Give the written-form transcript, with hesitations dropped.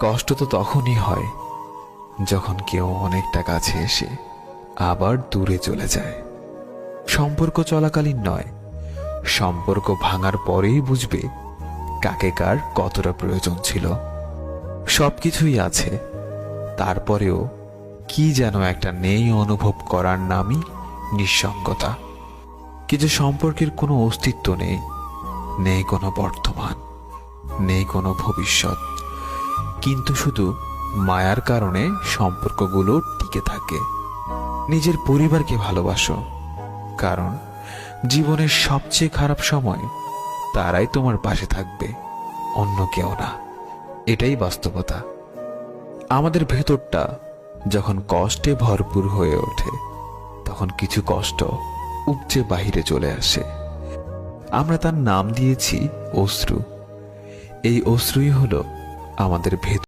কষ্ট তো তখনই হয় যখন কেউ অনেকটা কাছে এসে আবার দূরে চলে যায়। সম্পর্ক চলাকালীন নয়, সম্পর্ক ভাঙার পরেই বুঝবে কাকে কার কতটা প্রয়োজন ছিল। সবকিছুই আছে, তারপরেও কি যেন একটা নেই অনুভব করার নামই নিঃসঙ্গতা। কিছু সম্পর্কের কোনো অস্তিত্ব নেই, নেই কোনো বর্তমান, নেই কোনো ভবিষ্যৎ, কিন্তু শুধু মায়ার কারণে সম্পর্কগুলো টিকে থাকে। নিজের পরিবারকে ভালোবাসো, কারণ জীবনের সবচেয়ে খারাপ সময় তারাই তোমার পাশে থাকবে, অন্য কেউ না। এটাই বাস্তবতা। আমাদের ভেতরটা যখন কষ্টে ভরপুর হয়ে ওঠে, তখন কিছু কষ্ট উপচে বাহিরে চলে আসে। আমরা তার নাম দিয়েছি অশ্রু। এই অশ্রুই হলো আমাদের ভেতর